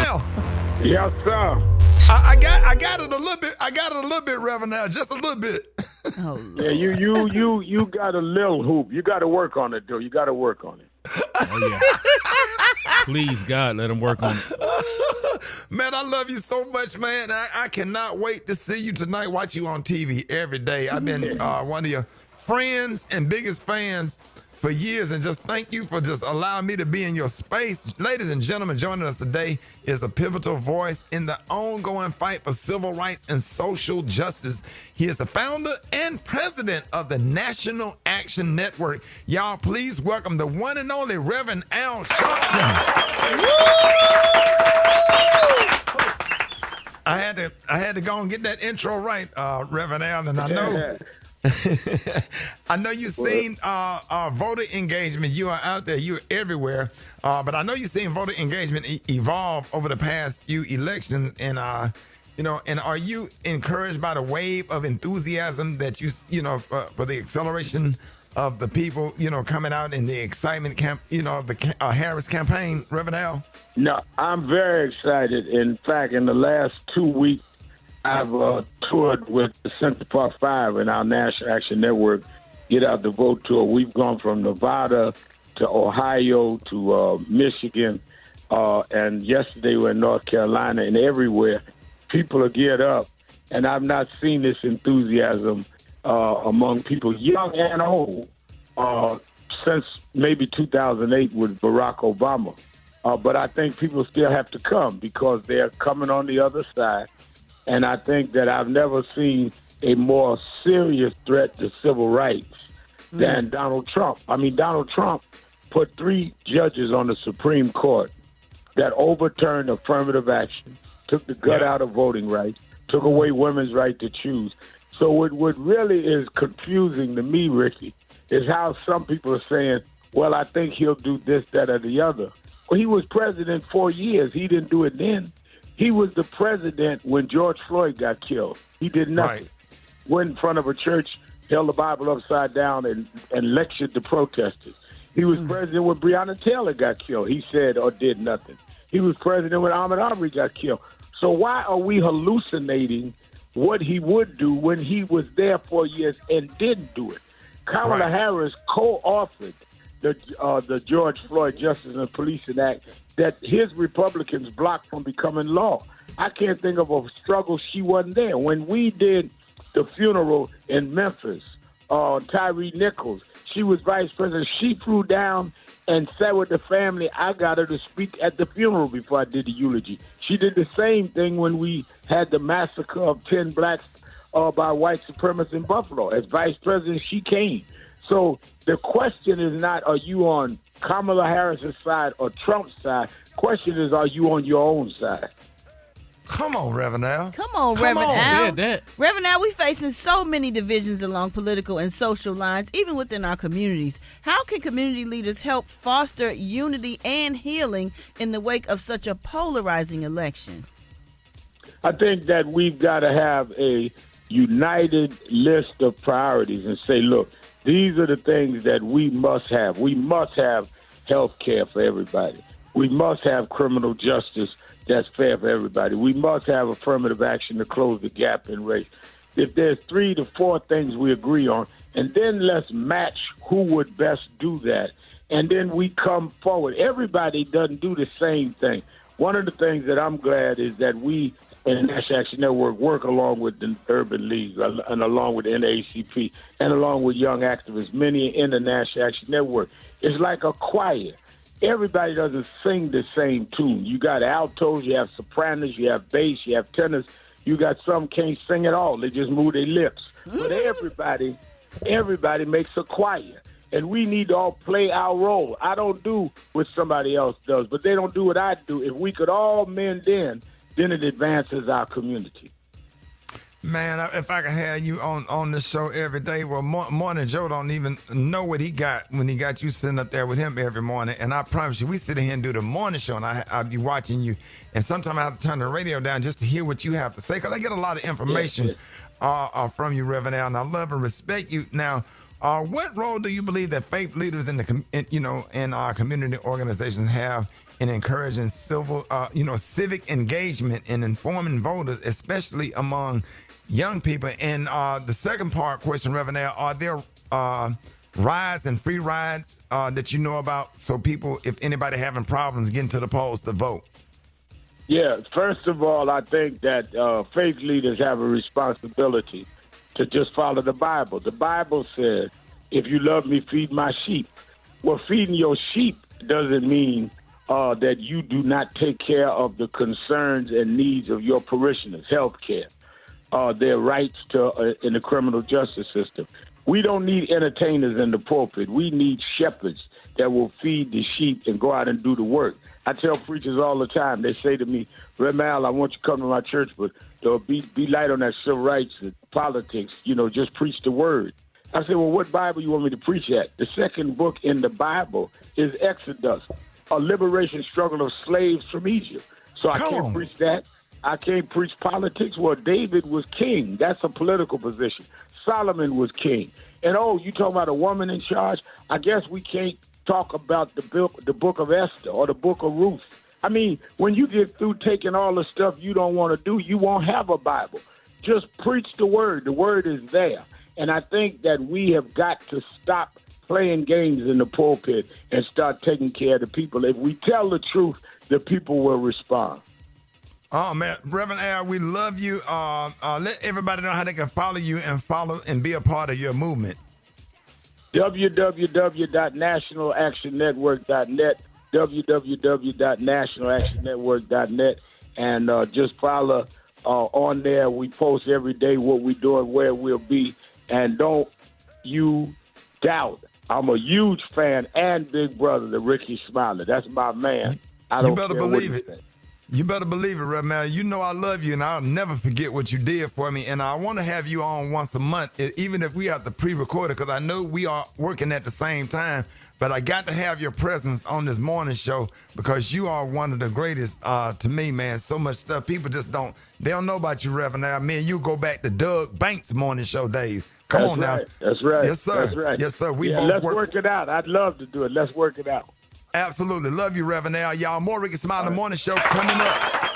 Al. Yes, sir. I got it a little bit. I got it a little bit, Reverend Al, just a little bit. Oh, Yeah, you got a little hoop. You got to work on it, though. You got to work on it. Oh, yeah. Please, God, let him work on it. Man, I love you so much, man. I cannot wait to see you tonight. Watch you on TV every day. I've been one of your friends and biggest fans for years, and just thank you for just allowing me to be in your space. Ladies and gentlemen, joining us today is a pivotal voice in the ongoing fight for civil rights and social justice. He is the founder and president of the National Action Network. Y'all, please welcome the one and only Reverend Al Sharpton. I had to go and get that intro right, Reverend Al, and I know. I know you've seen voter engagement. You are out there. You're everywhere. But I know you've seen voter engagement evolve over the past few elections. And, and are you encouraged by the wave of enthusiasm that for the acceleration of the people, coming out in the excitement the Harris campaign, Reverend Al? No, I'm very excited. In fact, in the last 2 weeks, I've toured with the Central Park 5 and our National Action Network Get Out the Vote tour. We've gone from Nevada to Ohio to Michigan, and yesterday we were in North Carolina, and everywhere people are geared up. And I've not seen this enthusiasm among people, young and old, since maybe 2008 with Barack Obama. But I think people still have to come because they're coming on the other side. And I think that I've never seen a more serious threat to civil rights than Donald Trump. I mean, Donald Trump put 3 judges on the Supreme Court that overturned affirmative action, took the gut out of voting rights, took away women's right to choose. So what really is confusing to me, Ricky, is how some people are saying, well, I think he'll do this, that, or the other. Well, he was president 4 years. He didn't do it then. He was the president when George Floyd got killed. He did nothing. Right. Went in front of a church, held the Bible upside down, and lectured the protesters. He was president when Breonna Taylor got killed. He said or did nothing. He was president when Ahmaud Arbery got killed. So why are we hallucinating what he would do when he was there 4 years and didn't do it? Kamala Harris co-authored the George Floyd Justice and Policing Act that his Republicans blocked from becoming law. I can't think of a struggle she wasn't there. When we did the funeral in Memphis, Tyree Nichols, she was vice president. She flew down and sat with the family. I got her to speak at the funeral before I did the eulogy. She did the same thing when we had the massacre of 10 blacks by white supremacists in Buffalo. As vice president, she came. So the question is not, are you on Kamala Harris's side or Trump's side? Question is, are you on your own side? Come on, Reverend Al. Come on, Reverend Al. Yeah, that. Reverend Al, we facing so many divisions along political and social lines, even within our communities. How can community leaders help foster unity and healing in the wake of such a polarizing election? I think that we've got to have a united list of priorities and say, look, these are the things that we must have. We must have health care for everybody. We must have criminal justice that's fair for everybody. We must have affirmative action to close the gap in race. If there's 3 to 4 things we agree on, and then let's match who would best do that, and then we come forward. Everybody doesn't do the same thing. One of the things that I'm glad is that we in the National Action Network work along with the Urban League and along with the NAACP and along with young activists, many in the National Action Network. It's like a choir. Everybody doesn't sing the same tune. You got altos, you have sopranos, you have bass, you have tenors. You got some can't sing at all. They just move their lips. But everybody makes a choir. And we need to all play our role. I don't do what somebody else does, but they don't do what I do. If we could all mend in, then it advances our community. Man, if I could have you on this show every day, well, Morning Joe don't even know what he got when he got you sitting up there with him every morning. And I promise you, we sit here and do the morning show, and I'll be watching you. And sometimes I have to turn the radio down just to hear what you have to say, because I get a lot of information from you, Reverend Al, and I love and respect you. Now, what role do you believe that faith leaders in our community organizations have in encouraging civic engagement and informing voters, especially among young people. And the second part question, Reverend Al, are there rides and free rides that you know about, so people, if anybody having problems getting to the polls to vote? Yeah, first of all, I think that faith leaders have a responsibility to just follow the Bible. The Bible says, if you love me, feed my sheep. Well, feeding your sheep doesn't mean that you do not take care of the concerns and needs of your parishioners, health care, their rights to in the criminal justice system. We don't need entertainers in the pulpit. We need shepherds that will feed the sheep and go out and do the work. I tell preachers all the time, they say to me, Reverend Al, I want you to come to my church, but be light on that civil rights and politics, just preach the word. I said, well, what Bible you want me to preach at? The second book in the Bible is Exodus, a liberation struggle of slaves from Egypt. So I can't preach that. I can't preach politics. Well, David was king. That's a political position. Solomon was king. And, you talking about a woman in charge? I guess we can't talk about the book of Esther or the book of Ruth. I mean, when you get through taking all the stuff you don't want to do, you won't have a Bible. Just preach the word. The word is there. And I think that we have got to stop playing games in the pulpit and start taking care of the people. If we tell the truth, the people will respond. Oh, man. Reverend Al, we love you. Let everybody know how they can follow you and be a part of your movement. www.nationalactionnetwork.net, www.nationalactionnetwork.net, and just follow on there. We post every day what we're doing, where we'll be, and don't you doubt. I'm a huge fan and big brother to Rickey Smiley. That's my man. You better believe it. You better believe it, Reverend Al. You know I love you, and I'll never forget what you did for me. And I want to have you on once a month, even if we have to pre-record it, because I know we are working at the same time. But I got to have your presence on this morning show because you are one of the greatest to me, man. So much stuff. People just they don't know about you, Reverend Al. Man, you go back to Doug Banks' morning show days. Come on now. That's right. Yes, sir. That's right. Yes, sir. Let's work it out. I'd love to do it. Let's work it out. Absolutely. Love you, Reverend Al. Y'all, more Rickey Smiley Morning Show coming up.